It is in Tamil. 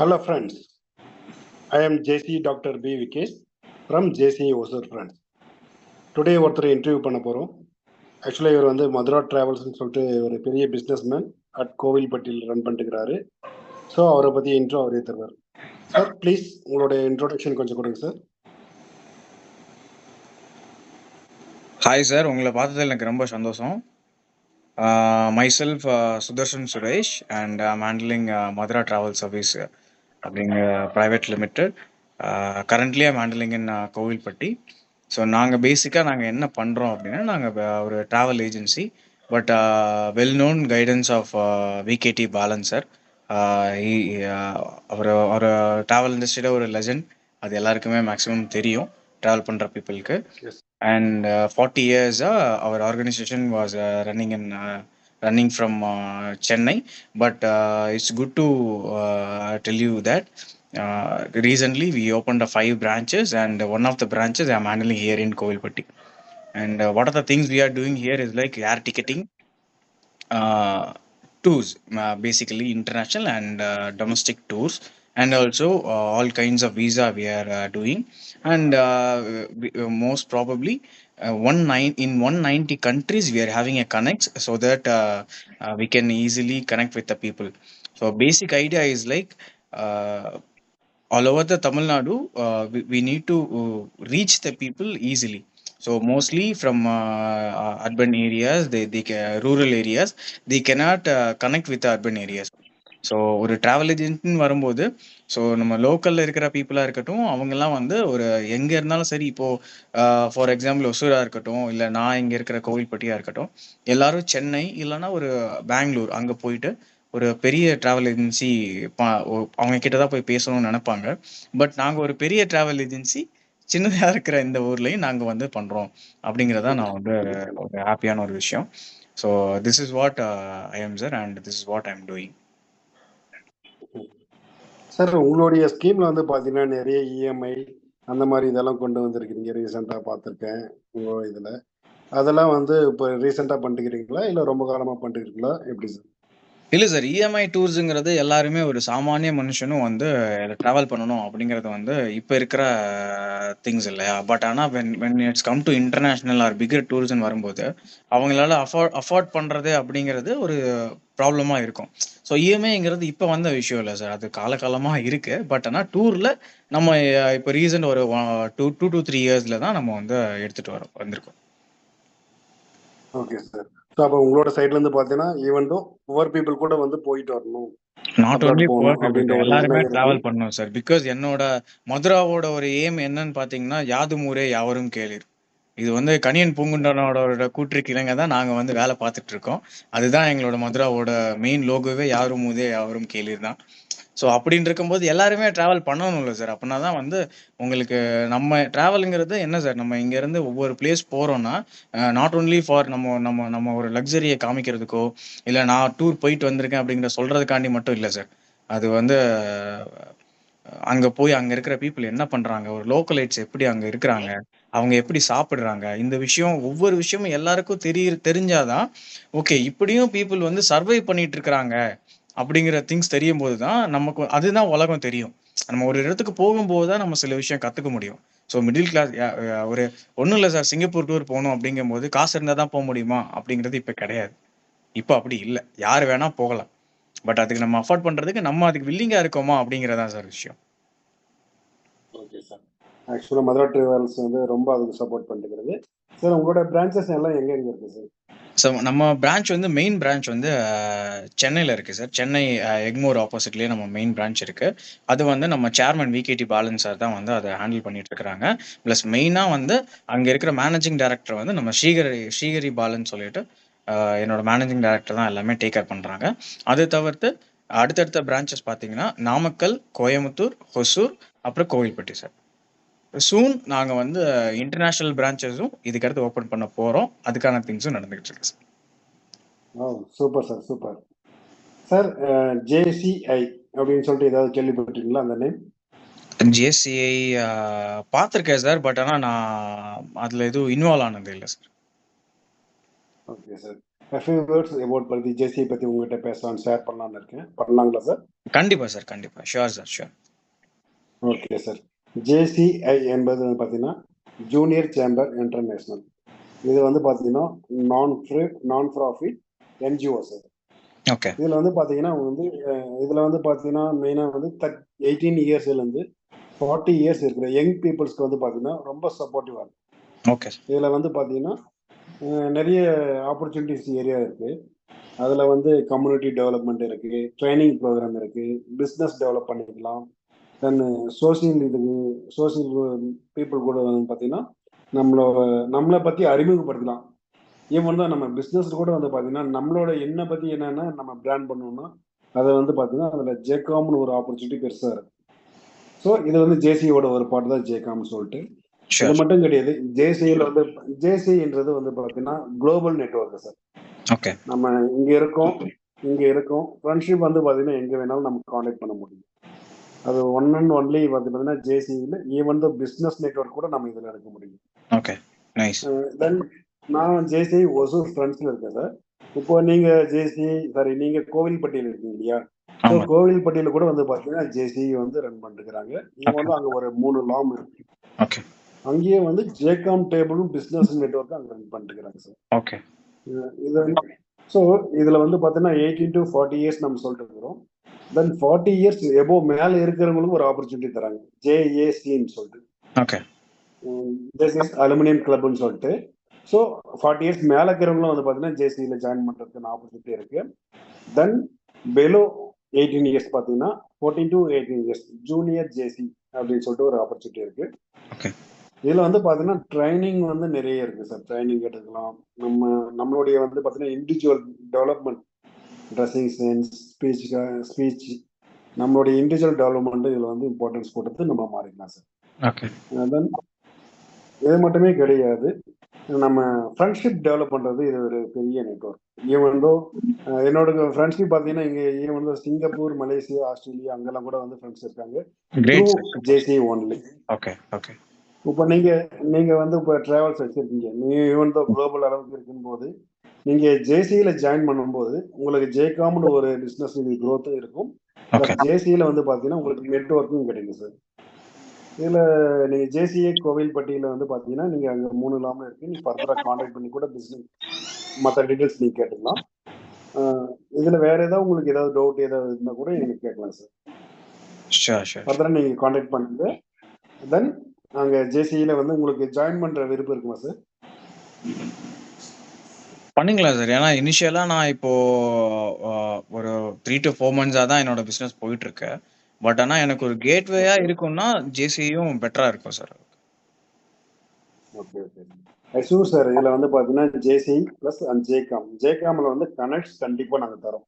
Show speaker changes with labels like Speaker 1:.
Speaker 1: Hello friends, I am JC Dr. B. Vikesh from JC Osur Friends. Today ஒருத்தர் இன்டர்வியூ பண்ண போகிறோம். ஆக்சுவலாக இவர் வந்து மதுரா ட்ராவல்ஸ்னு சொல்லிட்டு ஒரு பெரிய பிஸ்னஸ்மேன் அட் கோவில்பட்டியில் ரன் பண்ணிட்டுக்கிறாரு. ஸோ அவரை பற்றி இன்ட்ரோ அவரே தருவார். சார் ப்ளீஸ் உங்களுடைய இன்ட்ரோடக்ஷன் கொஞ்சம் கொடுங்க சார்.
Speaker 2: ஹாய் சார், உங்களை பார்த்ததில் எனக்கு ரொம்ப சந்தோஷம். myself Sudarshan Suresh and I'm handling Madura Travel Service அப்படிங்கிற private limited. Currently I'm handling in Kovilpatti. So நாங்கள் பேசிக்காக என்ன பண்ணுறோம் அப்படின்னா, நாங்கள் ஒரு travel agency, but well known guidance of VKT Balan sir. அவர் ஒரு ட்ராவல் இண்டஸ்ட்ரியில் ஒரு லெஜண்ட், அது எல்லாருக்குமே மேக்ஸிமம் தெரியும் ட்ராவல் பண்ணுற பீப்புளுக்கு. And 40 years our organization was running from Chennai, but it's good to tell you that recently we opened 5 branches, and one of the branches I'm handling here in Kovilpatti. And what are the things we are doing here is like air ticketing, tours, basically international and domestic tours, and also all kinds of visa we are doing. And most probably in 190 countries we are having a connect, so that we can easily connect with the people. So basic idea is like all over the Tamil Nadu, we need to reach the people easily. So mostly from urban areas, rural areas, they cannot connect with the urban areas. So ஒரு ட்ராவல் ஏஜென்ட்னு வரும்போது, ஸோ நம்ம லோக்கலில் இருக்கிற பீப்புளாக இருக்கட்டும், அவங்கெல்லாம் வந்து ஒரு எங்கே இருந்தாலும் சரி, இப்போது ஃபார் எக்ஸாம்பிள் ஒசூராக இருக்கட்டும், இல்லை நான் இங்கே இருக்கிற கோவில்பட்டியாக இருக்கட்டும், எல்லாரும் சென்னை இல்லைன்னா ஒரு பெங்களூர் அங்கே போயிட்டு ஒரு பெரிய ட்ராவல் ஏஜென்சி அவங்க கிட்ட தான் போய் பேசணும்னு நினைப்பாங்க. பட் நாங்கள் ஒரு பெரிய ட்ராவல் ஏஜென்சி சின்னதாக இருக்கிற இந்த ஊர்லேயும் நாங்கள் வந்து பண்ணுறோம் அப்படிங்கிறதா நான் வந்து ஒரு ஹாப்பியான ஒரு விஷயம். So this is what I am sir, and this is what I am doing.
Speaker 1: Sir உங்களுடைய ஸ்கீமில் வந்து பார்த்தீங்கன்னா நிறைய இஎம்ஐ அந்த மாதிரி இதெல்லாம் கொண்டு வந்திருக்கிறீங்க. ரீசெண்டாக பார்த்துருக்கேன் உங்கள் இதில். அதெல்லாம் வந்து இப்போ ரீசெண்டாக பண்ணிக்கிறீங்களா இல்லை ரொம்ப காலமாக பண்ணிக்கிறீங்களா, எப்படி சார்?
Speaker 2: இல்லை சார், இஎம்ஐ டூர்ஸுங்கிறது எல்லாருமே ஒரு சாமானிய மனுஷனும் வந்து ட்ராவல் பண்ணணும் அப்படிங்கிறது வந்து இப்போ இருக்கிற திங்ஸ் இல்லையா. பட் ஆனால் when it's come to international or bigger டூர்ஸ்ன்னு வரும்போது அவங்களால அஃபோர்ட் பண்ணுறது அப்படிங்கிறது ஒரு ப்ராப்ளமாக இருக்கும். ஸோ இஎம்ஐங்கிறது இப்போ வந்த விஷயம் இல்லை சார், அது காலகாலமாக இருக்குது. பட் ஆனால் டூரில் நம்ம இப்போ ரீசெண்ட் ஒரு 2 to 3 இயர்ஸில் தான் நம்ம வந்து எடுத்துகிட்டு வந்திருக்கோம்.
Speaker 1: Okay sir. ஸோ அப்போ உங்களோட சைட்லேருந்து பார்த்தீங்கன்னா ஈவென்ட்டும் புவர் பீப்புள் கூட வந்து போயிட்டு வரணும்,
Speaker 2: நாட் ஒன்லி புவர் பீப்புள், எல்லாருமே டிராவல் பண்ணணும் சார். பிகாஸ் என்னோட மதுராவோட ஒரு எய்ம் என்னன்னு பார்த்தீங்கன்னா, யாதும் ஊரே யாவரும் கேளீர். இது வந்து கணியன் பூங்குன்றனோட கூற்றுக்கு இணங்க தான் நாங்கள் வந்து வேலை பார்த்துட்டு இருக்கோம். அதுதான் எங்களோட மதுராவோட மெயின் லோகோவே, யாரும் ஊதே யாவரும் கேளீர் தான். ஸோ அப்படின்னு இருக்கும்போது எல்லாருமே ட்ராவல் பண்ணணும்ல சார். அப்படின்னா தான் வந்து உங்களுக்கு நம்ம ட்ராவலுங்கிறது என்ன சார், நம்ம இங்கேருந்து ஒவ்வொரு பிளேஸ் போகிறோன்னா நாட் ஒன்லி ஃபார் நம்ம ஒரு லக்ஸரியை காமிக்கிறதுக்கோ, இல்லை நான் டூர் போயிட்டு வந்திருக்கேன் அப்படிங்கிற சொல்கிறதுக்காண்டி மட்டும் இல்லை சார். அது வந்து அங்கே போய் அங்கே இருக்கிற பீப்புள் என்ன பண்ணுறாங்க, ஒரு லோக்கலைட்ஸ் எப்படி அங்கே இருக்கிறாங்க, அவங்க எப்படி சாப்பிட்றாங்க, இந்த விஷயம் ஒவ்வொரு விஷயமும் எல்லாருக்கும் தெரிஞ்சாதான் ஓகே இப்படியும் பீப்புள் வந்து சர்வை பண்ணிட்டு இருக்கிறாங்க அப்படிங்கிற திங்ஸ் தெரியும் போது தான் நமக்கு அதுதான் உலகம் தெரியும். நம்ம ஒரு இடத்துக்கு போகும்போது தான் நம்ம சில விஷயம் கற்றுக்க முடியும். ஸோ மிடில் கிளாஸ் ஒரு ஒன்றும் இல்லை சார், சிங்கப்பூர் டூர் போகணும் அப்படிங்கும்போது காசு இருந்தால் தான் போக முடியுமா அப்படிங்கிறது இப்போ கிடையாது. இப்போ அப்படி இல்லை, யார் வேணால் போகலாம். பட் அதுக்கு நம்ம அஃபோர்ட் பண்ணுறதுக்கு நம்ம அதுக்கு வில்லிங்காக இருக்கோமா அப்படிங்கிறதான் சார் விஷயம்.
Speaker 1: Okay sir. ஆக்சுவலாக மதுரா ட்ராவல்ஸ் வந்து ரொம்ப அதுக்கு சப்போர்ட் பண்ணிக்கிறது சார். உங்களோட பிரான்ச்சஸ் எல்லாம் எங்கே இருக்குது சார்?
Speaker 2: ஸோ நம்ம பிரான்ச் வந்து மெயின் பிரான்ச் வந்து சென்னையில் இருக்குது சார். சென்னை எக்மோர் ஆப்போசிட்லேயே நம்ம மெயின் பிரான்ச் இருக்குது. அது வந்து நம்ம சேர்மன் விகேடி பாலன் சார் தான் வந்து அதை ஹேண்டில் பண்ணிட்டு இருக்கிறாங்க. ப்ளஸ் மெயினாக வந்து அங்கே இருக்கிற மேனேஜிங் டைரக்டர் வந்து நம்ம ஸ்ரீஹரி பாலன் சொல்லிட்டு என்னோட மேனேஜிங் டைரக்டர் தான் எல்லாமே டேக் கேர் பண்ணுறாங்க. அது தவிர்த்து அடுத்தடுத்த பிரான்ச்சஸ் பார்த்தீங்கன்னா நாமக்கல், கோயம்புத்தூர், ஹொசூர், அப்புறம் கோவில்பட்டி சார். சூன் நாங்கள் வந்து இன்டர்நேஷ்னல் பிரான்ச்சஸும் இதுக்கடுத்து ஓப்பன் பண்ண போகிறோம். அதுக்கான திங்ஸும் நடந்துகிட்டு இருக்கு sir.
Speaker 1: Oh super sir, super sir. JCI அப்படின்னு சொல்லிட்டு ஏதாவது கேள்விப்பட்டிருக்கீங்களா அந்த நேம்?
Speaker 2: ஜேசிஐ பார்த்துருக்கேன் சார், பட் ஆனால் நான் அதில் எதுவும் இன்வால்வ் ஆனது இல்லை sir.
Speaker 1: Okay sir. a few words about பத்தி ஜேசி பத்தி உங்ககிட்ட பேசலாம் ஷேர் பண்ணலாம்னு இருக்கேன். பண்ணலாங்களா சார்?
Speaker 2: கண்டிப்பா சார், கண்டிப்பா. Sure sir, sure.
Speaker 1: Okay sir. JCI என்பது பார்த்தீங்கன்னா ஜூனியர் சேம்பர் இன்டர்நேஷனல். இது வந்து பார்த்தீங்கன்னா நான் ப்ராஃபிட் என்ஜிஓ சார்.
Speaker 2: ஓகே.
Speaker 1: இதில் வந்து பார்த்தீங்கன்னா இதில் வந்து பார்த்தீங்கன்னா மெயினாக வந்து 18 இயர்ஸ்லேருந்து 40 இயர்ஸ் இருக்கிற யங் பீப்புள்ஸ்க்கு வந்து பார்த்தீங்கன்னா ரொம்ப சப்போர்ட்டிவாக இருக்கும்.
Speaker 2: ஓகே.
Speaker 1: இதில் வந்து பார்த்தீங்கன்னா நிறைய ஆப்பர்ச்சுனிட்டிஸ் ஏரியா இருக்குது. அதில் வந்து கம்யூனிட்டி டெவலப்மெண்ட் இருக்குது, ட்ரைனிங் ப்ரோக்ராம் இருக்குது, பிஸ்னஸ் டெவலப் பண்ணிக்கலாம். தென் சோசியல் பீப்புள் கூட வந்து பார்த்தீங்கன்னா நம்மளை பற்றி அறிமுகப்படுத்தலாம். ஈவன் தான் நம்ம பிஸ்னஸ் கூட வந்து பார்த்தீங்கன்னா நம்மளோட என்ன பற்றி என்னென்னா நம்ம பிராண்ட் பண்ணோம்னா அதை வந்து பார்த்தீங்கன்னா அதில் ஜேகாம்னு ஒரு ஆப்பர்ச்சுனிட்டி பெருசாக இருக்குது. ஸோ இது வந்து ஜேசியோட ஒரு பாட்டு தான் ஜேகாம்னு சொல்லிட்டு. இது மட்டும் கிடையாது, ஜேசியில் வந்து ஜேசின்றது வந்து பார்த்தீங்கன்னா குளோபல் நெட்வொர்க் சார்.
Speaker 2: ஓகே.
Speaker 1: நம்ம இங்கே இருக்கோம் ஃப்ரெண்ட்ஷிப் வந்து பார்த்தீங்கன்னா எங்கே வேணாலும் நம்ம காண்டாக்ட் பண்ண முடியும். அது ஒன் அண்ட் ஒன்லி வந்து பார்த்தீங்கன்னா ஜேசியில் ஈவன் த பிஸ்னஸ் நெட்வொர்க் கூட நம்ம இதில் எடுக்க முடியும்.
Speaker 2: Okay, nice.
Speaker 1: தென் நான் ஜேசி ஒசூர் ஃப்ரெண்ட்ஸில் இருக்கேன் சார். இப்போ நீங்கள் கோவில்பட்டியில் இருக்கீங்க இல்லையா? ஸோ கோவில்பட்டியில் கூட வந்து பார்த்தீங்கன்னா ஜேசி வந்து ரன் பண்ணிருக்கிறாங்க. இவங்க வந்து அங்கே ஒரு 3 லாம் இருக்கு.
Speaker 2: ஓகே.
Speaker 1: அங்கேயே வந்து ஜேகாம் டேபிளும் பிஸ்னஸ் நெட்வொர்க் அங்கே ரன் பண்ணிருக்கிறாங்க சார்.
Speaker 2: ஓகே.
Speaker 1: இது ஸோ இதில் வந்து பார்த்தீங்கன்னா 18 to 40 இயர்ஸ் நம்ம சொல்லிட்டு இருக்கிறோம். தென் 40 இயர்ஸ் எபோவ் மேலே இருக்கிறவங்களுக்கும் ஒரு ஆப்பர்ச்சுனிட்டி தராங்க, ஜேஏசின்னு சொல்லிட்டு.
Speaker 2: ஓகே.
Speaker 1: அலுமினியம் கிளப்னு சொல்லிட்டு. ஸோ 40 இயர்ஸ் மேலே இருக்கிறவங்களும் வந்து பார்த்தீங்கன்னா ஜேசியில் ஜாயின் பண்ணுறதுக்கு ஆப்பர்ச்சுனிட்டி இருக்கு. தென் பெலோ 18 இயர்ஸ் பார்த்தீங்கன்னா 14 to 18 இயர்ஸ் ஜூனியர் ஜேசி அப்படின்னு சொல்லிட்டு ஒரு ஆப்பர்ச்சுனிட்டி இருக்கு.
Speaker 2: ஓகே.
Speaker 1: இதில் வந்து பார்த்தீங்கன்னா ட்ரைனிங் வந்து நிறைய இருக்குது சார். ட்ரைனிங் எடுக்கலாம். நம்மளுடைய வந்து பார்த்தீங்கன்னா individual development, dressing sense, speech, நம்மளுடைய இண்டிவிஜுவல் டெவலப்மெண்ட்டு இதில் வந்து இம்பார்ட்டன்ஸ் கொடுத்து நம்ம மாறிக்கலாம் சார்.
Speaker 2: ஓகே.
Speaker 1: தென் இது மட்டுமே கிடையாது, நம்ம ஃப்ரெண்ட்ஷிப் டெவலப் பண்ணுறது இது ஒரு பெரிய நெட்வொர்க். ஈவன் தோ என்னோட ஃப்ரெண்ட்ஷிப் பார்த்தீங்கன்னா இங்கே even though Singapore, Malaysia, Australia அங்கெல்லாம் கூட வந்து ஃப்ரெண்ட்ஸ் இருக்காங்க. ஜேசி ஒன்லி.
Speaker 2: ஓகே. ஓகே.
Speaker 1: இப்போ நீங்கள் வந்து இப்போ ட்ராவல்ஸ் வச்சுருக்கீங்க, நீங்கள் ஈவன் தோ குளோபல் அளவுக்கு இருக்கும்போது நீங்கள் ஜேசியில் ஜாயின் பண்ணும்போது உங்களுக்கு ஜேகாம்னு ஒரு பிஸ்னஸ் க்ரோத்தும் இருக்கும். ஜேசியில் வந்து பார்த்தீங்கன்னா உங்களுக்கு நெட்வொர்க்கும் கிடைக்கும் சார். இதில் நீங்கள் ஜேசிஏ கோவில்பட்டியில் வந்து பார்த்தீங்கன்னா நீங்கள் அங்கே 3 லாமும் இருக்குது. நீங்கள் ஃபர்தராக காண்டாக்ட் பண்ணி கூட பிஸ்னஸ் மற்ற டீட்டெயில்ஸ் நீங்கள் கேட்டுக்கலாம். இதில் வேறு ஏதாவது உங்களுக்கு ஏதாவது டவுட் ஏதாவது இருந்தால் கூட நீங்கள் கேட்கலாம் சார். ஃபர்தராக நீங்கள் காண்டாக்ட் பண்ணுங்க. தென் அங்கே ஜேசியில் வந்து உங்களுக்கு ஜாயின் பண்ணுற விருப்பம் இருக்குமா சார்?
Speaker 2: பண்ணிக்கலாம் சார். ஏன்னா இனிஷியலாக நான் இப்போ ஒரு 3 to 4 மந்த்ஸாக தான் என்னோட பிஸ்னஸ் போயிட்டு இருக்கு. பட் ஆனால் எனக்கு ஒரு கேட்வேயா இருக்கும்னா ஜேசியும் பெட்டராக இருக்கும் சார்.
Speaker 1: ஓகே. Sure sir. இதில் வந்து பார்த்தீங்கன்னா ஜேசி ப்ளஸ் ஜேகாமில் வந்து கனெக்ட்ஸ் கண்டிப்பாக நாங்கள் தரோம்.